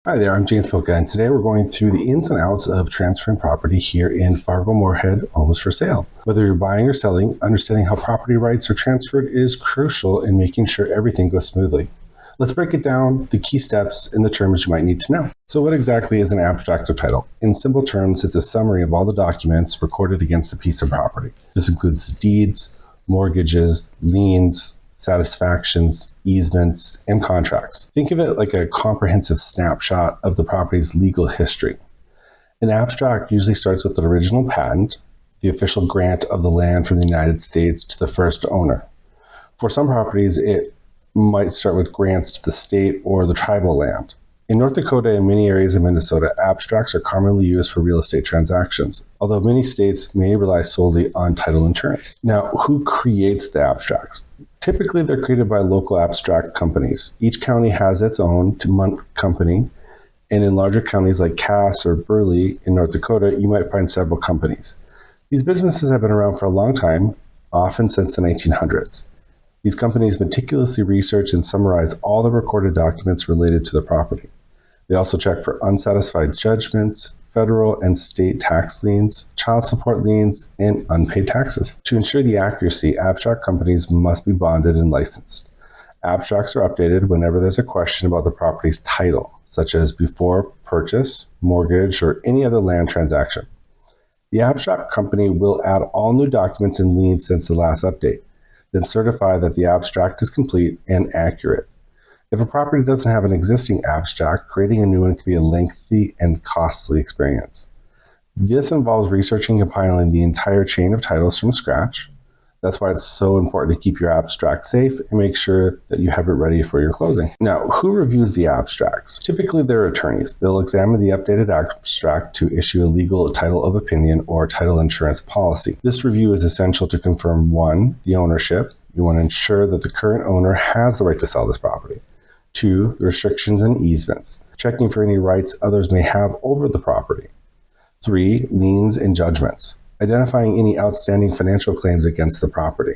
Hi there, I'm James Poukka, and today we're going through the ins and outs of transferring property here in Fargo Moorhead Homes for sale. Whether you're buying or selling, understanding how property rights are transferred is crucial in making sure everything goes smoothly. Let's break it down, the key steps, and the terms you might need to know. So what exactly is an abstract of title? In simple terms, it's a summary of all the documents recorded against a piece of property. This includes the deeds, mortgages, liens, satisfactions, easements, and contracts. Think of it like a comprehensive snapshot of the property's legal history. An abstract usually starts with the original patent, the official grant of the land from the United States to the first owner. For some properties, it might start with grants to the state or the tribal land. In North Dakota and many areas of Minnesota, abstracts are commonly used for real estate transactions, although many states may rely solely on title insurance. Now, who creates the abstracts? Typically, they're created by local abstract companies. Each county has its own company, and in larger counties like Cass or Burley in North Dakota, you might find several companies. These businesses have been around for a long time, often since the 1900s. These companies meticulously research and summarize all the recorded documents related to the property. They also check for unsatisfied judgments, federal and state tax liens, child support liens, and unpaid taxes. To ensure the accuracy, abstract companies must be bonded and licensed. Abstracts are updated whenever there's a question about the property's title, such as before purchase, mortgage, or any other land transaction. The abstract company will add all new documents and liens since the last update, then certify that the abstract is complete and accurate. If a property doesn't have an existing abstract, creating a new one can be a lengthy and costly experience. This involves researching and compiling the entire chain of titles from scratch. That's why it's so important to keep your abstract safe and make sure that you have it ready for your closing. Now, who reviews the abstracts? Typically, they're attorneys. They'll examine the updated abstract to issue a legal title of opinion or title insurance policy. This review is essential to confirm 1, the ownership. You want to ensure that the current owner has the right to sell this property. 2, the restrictions and easements, checking for any rights others may have over the property. 3, liens and judgments, identifying any outstanding financial claims against the property.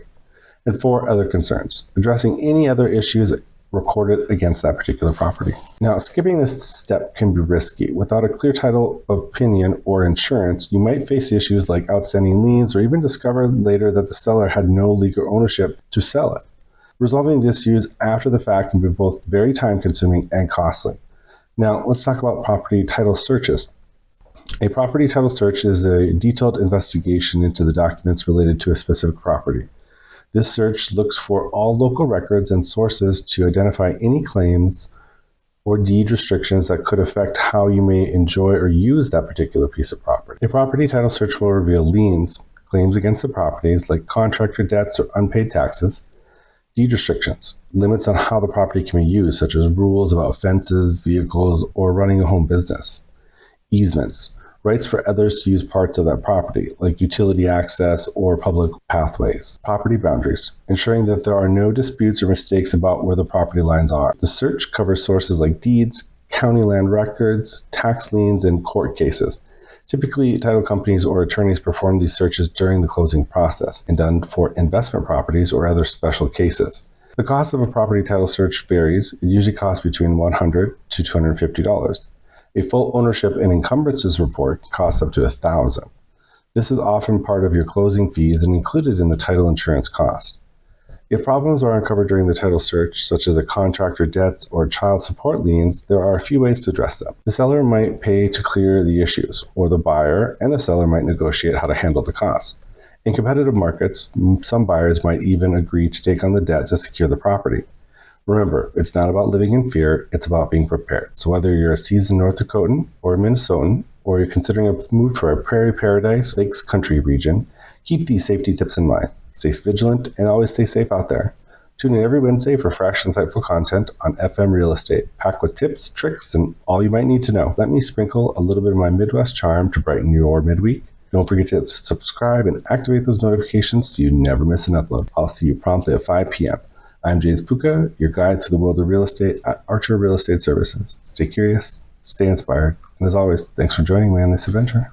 And 4, other concerns, addressing any other issues recorded against that particular property. Now, skipping this step can be risky. Without a clear title of opinion or insurance, you might face issues like outstanding liens or even discover later that the seller had no legal ownership to sell it. Resolving the issues after the fact can be both very time-consuming and costly. Now, let's talk about property title searches. A property title search is a detailed investigation into the documents related to a specific property. This search looks for all local records and sources to identify any claims or deed restrictions that could affect how you may enjoy or use that particular piece of property. A property title search will reveal liens, claims against the properties like contractor debts or unpaid taxes, deed restrictions, limits on how the property can be used, such as rules about fences, vehicles, or running a home business. Easements, rights for others to use parts of that property, like utility access or public pathways. Property boundaries, ensuring that there are no disputes or mistakes about where the property lines are. The search covers sources like deeds, county land records, tax liens, and court cases. Typically, title companies or attorneys perform these searches during the closing process and done for investment properties or other special cases. The cost of a property title search varies. It usually costs between $100 to $250. A full ownership and encumbrances report costs up to $1,000. This is often part of your closing fees and included in the title insurance cost. If problems are uncovered during the title search, such as a contractor debts or child support liens, there are a few ways to address them. The seller might pay to clear the issues, or the buyer and the seller might negotiate how to handle the costs. In competitive markets, some buyers might even agree to take on the debt to secure the property. Remember, it's not about living in fear, it's about being prepared. So whether you're a seasoned North Dakotan or a Minnesotan, or you're considering a move to our prairie paradise, lakes country region, keep these safety tips in mind. Stay vigilant and always stay safe out there. Tune in every Wednesday for fresh, insightful content on FM Real Estate, packed with tips, tricks, and all you might need to know. Let me sprinkle a little bit of my Midwest charm to brighten your midweek. Don't forget to subscribe and activate those notifications so you never miss an upload. I'll see you promptly at 5 p.m. I'm James Poukka, your guide to the world of real estate at Archer Real Estate Services. Stay curious, stay inspired, and as always, thanks for joining me on this adventure.